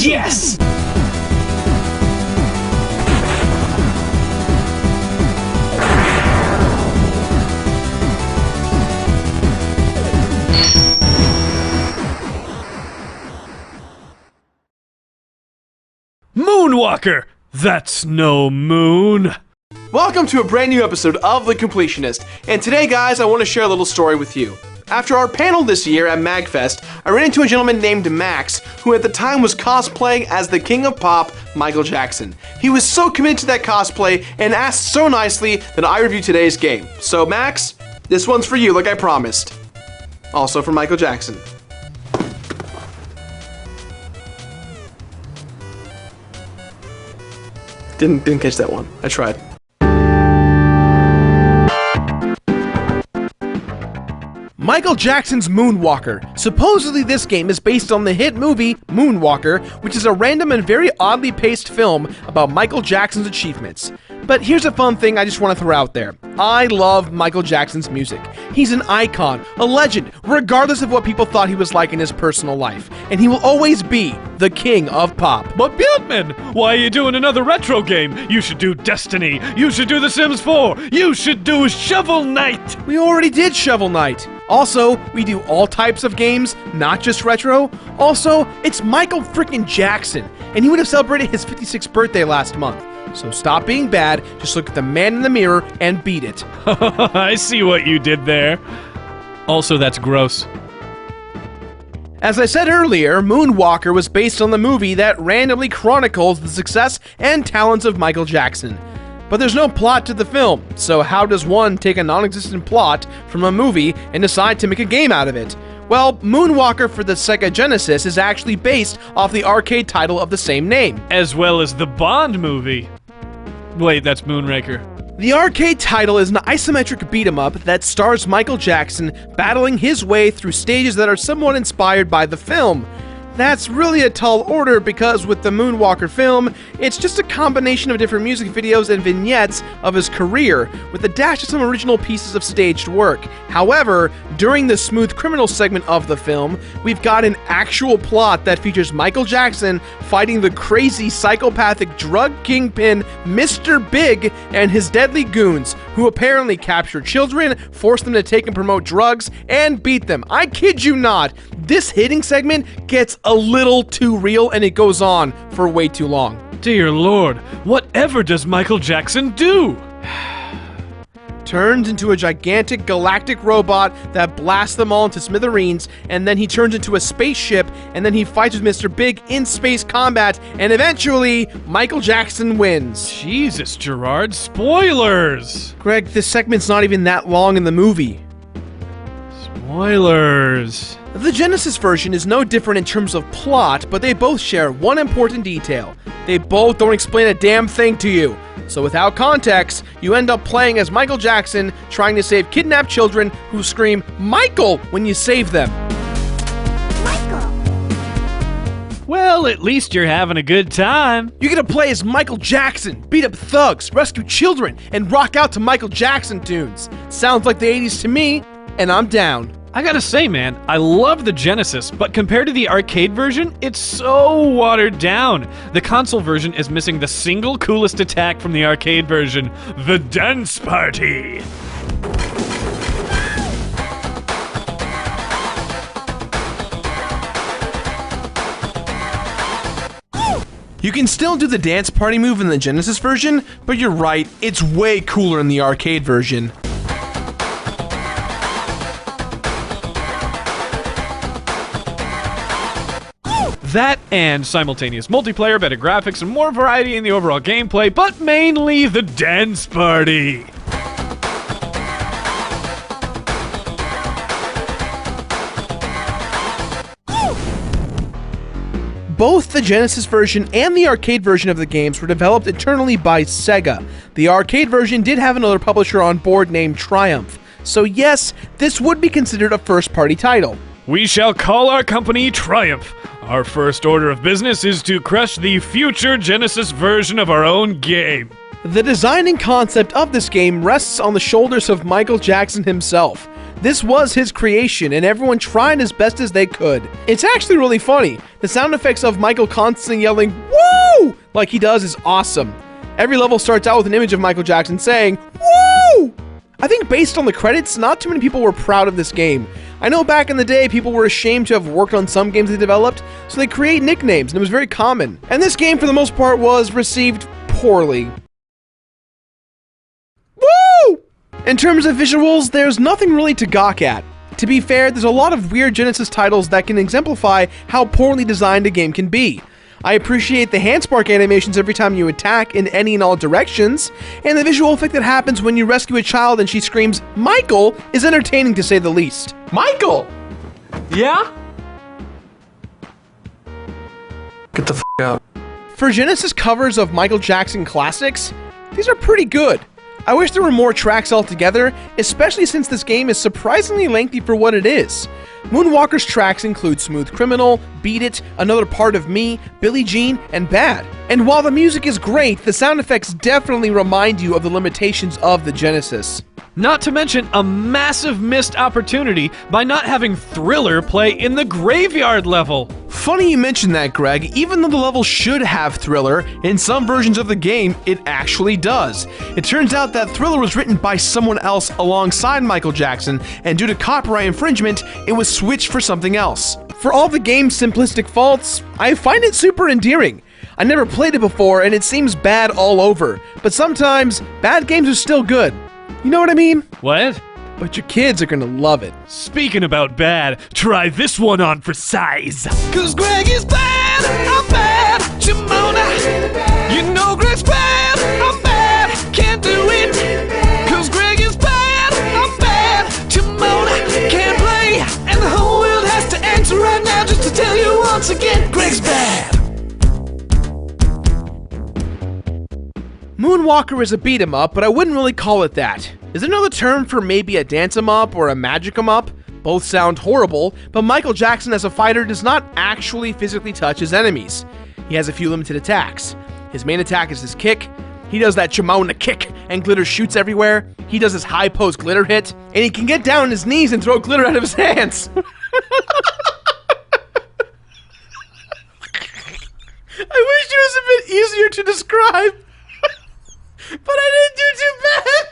Yes! Moonwalker! That's no moon! Welcome to a brand new episode of The Completionist, and today, guys, I want to share a little story with you. After our panel this year at MagFest, I ran into a gentleman named Max, who at the time was cosplaying as the King of Pop, Michael Jackson. He was so committed to that cosplay and asked so nicely that I reviewed today's game. So, Max, this one's for you, like I promised. Also for Michael Jackson. Didn't catch that one. I tried. Michael Jackson's Moonwalker. Supposedly this game is based on the hit movie Moonwalker, which is a random and very oddly paced film about Michael Jackson's achievements. But here's a fun thing I just want to throw out there. I love Michael Jackson's music. He's an icon, a legend, regardless of what people thought he was like in his personal life. And he will always be the king of pop. But Buildman, why are you doing another retro game? You should do Destiny. You should do The Sims 4. You should do Shovel Knight. We already did Shovel Knight. Also, we do all types of games, not just retro. Also, it's Michael frickin' Jackson, and he would have celebrated his 56th birthday last month. So stop being bad, just look at the man in the mirror and beat it. I see what you did there. Also, that's gross. As I said earlier, Moonwalker was based on the movie that randomly chronicles the success and talents of Michael Jackson. But there's no plot to the film, so how does one take a non-existent plot from a movie and decide to make a game out of it? Well, Moonwalker for the Sega Genesis is actually based off the arcade title of the same name. As well as the Bond movie. Wait, that's Moonraker. The arcade title is an isometric beat-em-up that stars Michael Jackson battling his way through stages that are somewhat inspired by the film. That's really a tall order because with the Moonwalker film, it's just a combination of different music videos and vignettes of his career, with a dash of some original pieces of staged work. However, during the Smooth Criminal segment of the film, we've got an actual plot that features Michael Jackson fighting the crazy psychopathic drug kingpin Mr. Big and his deadly goons, who apparently capture children, force them to take and promote drugs, and beat them. I kid you not, this hitting segment gets a little too real and it goes on for way too long. Dear Lord, whatever does Michael Jackson do? Turns into a gigantic galactic robot that blasts them all into smithereens, and then he turns into a spaceship, and then he fights with Mr. Big in space combat, and eventually, Michael Jackson wins. Jesus, Gerard, spoilers! Greg, this segment's not even that long in the movie. Spoilers. The Genesis version is no different in terms of plot, but they both share one important detail. They both don't explain a damn thing to you. So without context, you end up playing as Michael Jackson trying to save kidnapped children who scream, "Michael!" when you save them. Michael! Well, at least you're having a good time. You get to play as Michael Jackson, beat up thugs, rescue children, and rock out to Michael Jackson tunes. Sounds like the 80s to me, and I'm down. I gotta say, man, I love the Genesis, but compared to the arcade version, it's so watered down. The console version is missing the single coolest attack from the arcade version, the dance party. You can still do the dance party move in the Genesis version, but you're right, it's way cooler in the arcade version. That and simultaneous multiplayer, better graphics, and more variety in the overall gameplay, but mainly the dance party. Both the Genesis version and the arcade version of the games were developed internally by Sega. The arcade version did have another publisher on board named Triumph. So yes, this would be considered a first-party title. We shall call our company Triumph. Our first order of business is to crush the future Genesis version of our own game. The design and concept of this game rests on the shoulders of Michael Jackson himself. This was his creation, and everyone tried as best as they could. It's actually really funny. The sound effects of Michael constantly yelling, "Woo!" like he does is awesome. Every level starts out with an image of Michael Jackson saying, "Woo!" I think based on the credits, not too many people were proud of this game. I know back in the day, people were ashamed to have worked on some games they developed, so they create nicknames, and it was very common. And this game, for the most part, was received poorly. Woo! In terms of visuals, there's nothing really to gawk at. To be fair, there's a lot of weird Genesis titles that can exemplify how poorly designed a game can be. I appreciate the handspark animations every time you attack in any and all directions, and the visual effect that happens when you rescue a child and she screams, "Michael!" is entertaining to say the least. Michael! Yeah? Get the f out. For Genesis covers of Michael Jackson classics, these are pretty good. I wish there were more tracks altogether, especially since this game is surprisingly lengthy for what it is. Moonwalker's tracks include Smooth Criminal, Beat It, Another Part of Me, Billie Jean, and Bad. And while the music is great, the sound effects definitely remind you of the limitations of the Genesis. Not to mention a massive missed opportunity by not having Thriller play in the graveyard level. Funny you mentioned that, Greg. Even though the level should have Thriller, in some versions of the game, it actually does. It turns out that Thriller was written by someone else alongside Michael Jackson, and due to copyright infringement, it was switched for something else. For all the game's simplistic faults, I find it super endearing. I never played it before, and it seems bad all over, but sometimes, bad games are still good. You know what I mean? What? But your kids are gonna love it. Speaking about bad, try this one on for size. Cause Greg is bad, I'm bad, Shimona. You know Greg's bad, I'm bad, can't do it. Cause Greg is bad, I'm bad, Shimona. Can't play, and the whole world has to answer right now just to tell you once again, Greg's bad. Moonwalker is a beat-em-up, but I wouldn't really call it that. Is there another term for maybe a dance-em-up or a magic-em-up? Both sound horrible, but Michael Jackson as a fighter does not actually physically touch his enemies. He has a few limited attacks. His main attack is his kick. He does that Chimona kick, and glitter shoots everywhere. He does his high post glitter hit, and he can get down on his knees and throw glitter out of his hands. I wish it was a bit easier to describe. But I didn't do too bad!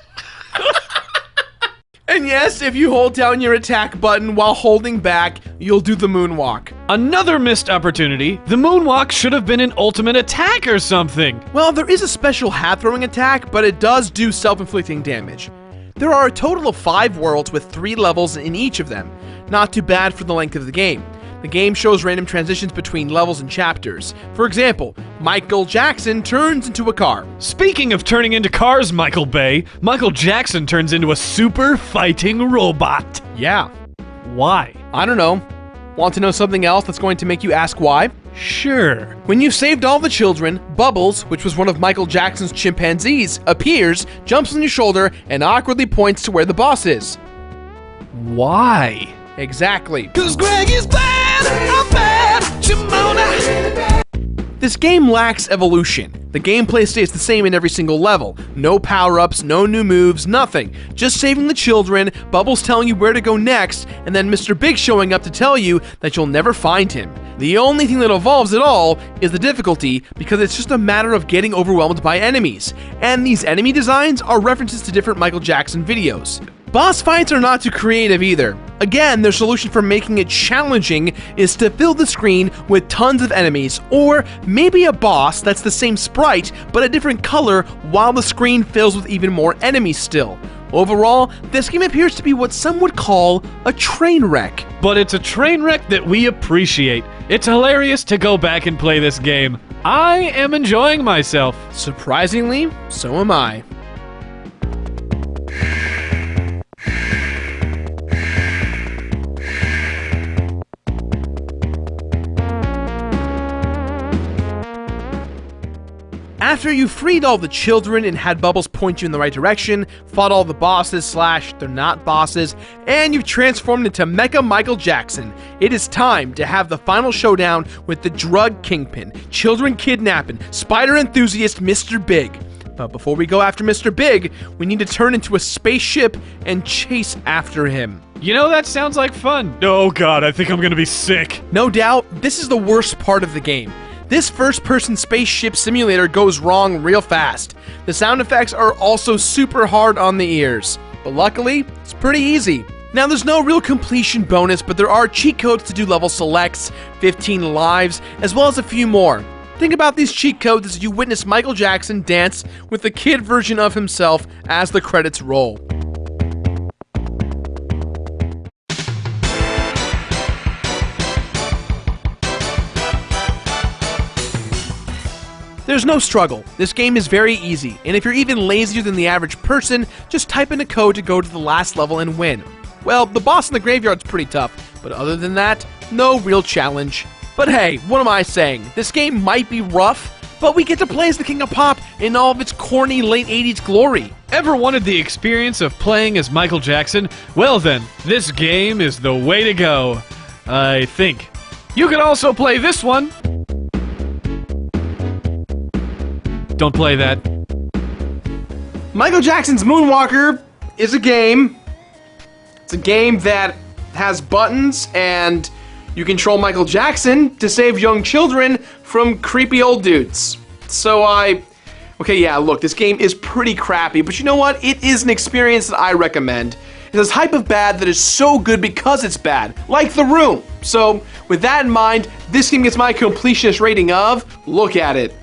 And yes, if you hold down your attack button while holding back, you'll do the moonwalk. Another missed opportunity. The moonwalk should have been an ultimate attack or something. Well, there is a special hat-throwing attack, but it does do self-inflicting damage. There are a total of 5 worlds with 3 levels in each of them. Not too bad for the length of the game. The game shows random transitions between levels and chapters. For example, Michael Jackson turns into a car. Speaking of turning into cars, Michael Bay, Michael Jackson turns into a super fighting robot. Yeah. Why? I don't know. Want to know something else that's going to make you ask why? Sure. When you've saved all the children, Bubbles, which was one of Michael Jackson's chimpanzees, appears, jumps on your shoulder, and awkwardly points to where the boss is. Why? Exactly. Cause Greg is bad, I'm bad, Shimona. This game lacks evolution. The gameplay stays the same in every single level. No power-ups, no new moves, nothing. Just saving the children, Bubbles telling you where to go next, and then Mr. Big showing up to tell you that you'll never find him. The only thing that evolves at all is the difficulty, because it's just a matter of getting overwhelmed by enemies. And these enemy designs are references to different Michael Jackson videos. Boss fights are not too creative either. Again, their solution for making it challenging is to fill the screen with tons of enemies, or maybe a boss that's the same sprite but a different color while the screen fills with even more enemies still. Overall, this game appears to be what some would call a train wreck. But it's a train wreck that we appreciate. It's hilarious to go back and play this game. I am enjoying myself. Surprisingly, so am I. After you freed all the children and had Bubbles point you in the right direction, fought all the bosses / they're not bosses, and you've transformed into Mecha Michael Jackson, it is time to have the final showdown with the drug kingpin, children kidnapping, spider enthusiast Mr. Big. But before we go after Mr. Big, we need to turn into a spaceship and chase after him. You know, that sounds like fun. Oh god, I think I'm gonna be sick. No doubt, this is the worst part of the game. This first-person spaceship simulator goes wrong real fast. The sound effects are also super hard on the ears. But luckily, it's pretty easy. Now, there's no real completion bonus, but there are cheat codes to do level selects, 15 lives, as well as a few more. Think about these cheat codes as you witness Michael Jackson dance with the kid version of himself as the credits roll. There's no struggle. This game is very easy, and if you're even lazier than the average person, just type in a code to go to the last level and win. Well, the boss in the graveyard's pretty tough, but other than that, no real challenge. But hey, what am I saying? This game might be rough, but we get to play as the King of Pop in all of its corny late 80s glory. Ever wanted the experience of playing as Michael Jackson? Well then, this game is the way to go. I think. You can also play this one. Don't play that. Michael Jackson's Moonwalker is a game. It's a game that has buttons, and you control Michael Jackson to save young children from creepy old dudes. Okay, yeah, look, this game is pretty crappy, but you know what? It is an experience that I recommend. It's this type of bad that is so good because it's bad, like The Room. So, with that in mind, this game gets my completionist rating of, look at it.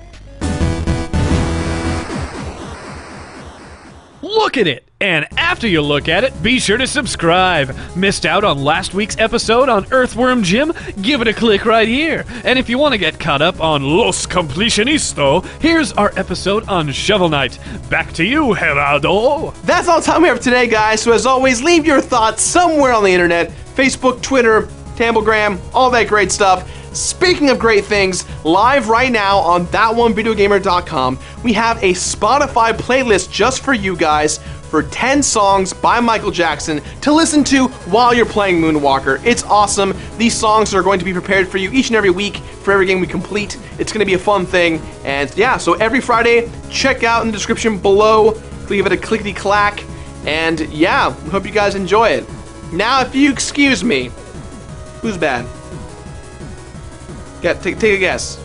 Look at it! And after you look at it, be sure to subscribe. Missed out on last week's episode on Earthworm Jim? Give it a click right here. And if you want to get caught up on Los Completionistas, here's our episode on Shovel Knight. Back to you, Gerardo. That's all the time we have for today, guys. So as always, leave your thoughts somewhere on the internet. Facebook, Twitter, Tamblegram, all that great stuff. Speaking of great things, live right now on ThatOneVideoGamer.com, we have a Spotify playlist just for you guys for 10 songs by Michael Jackson to listen to while you're playing Moonwalker. It's awesome. These songs are going to be prepared for you each and every week for every game we complete. It's going to be a fun thing. And yeah, so every Friday, check out in the description below. Give it a clickety-clack. And yeah, hope you guys enjoy it. Now, if you excuse me, who's bad? Yeah, take a guess.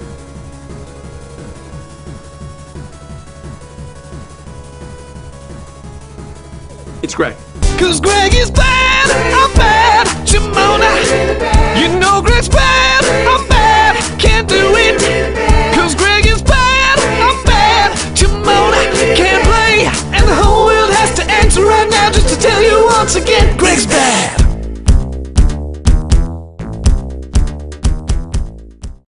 It's Greg. Cause Greg is bad, I'm bad, Jamona. You know Greg's bad, I'm bad, can't do it. Cause Greg is bad, I'm bad, Jamona. Can't play, and the whole world has to answer right now just to tell you once again, Greg's bad.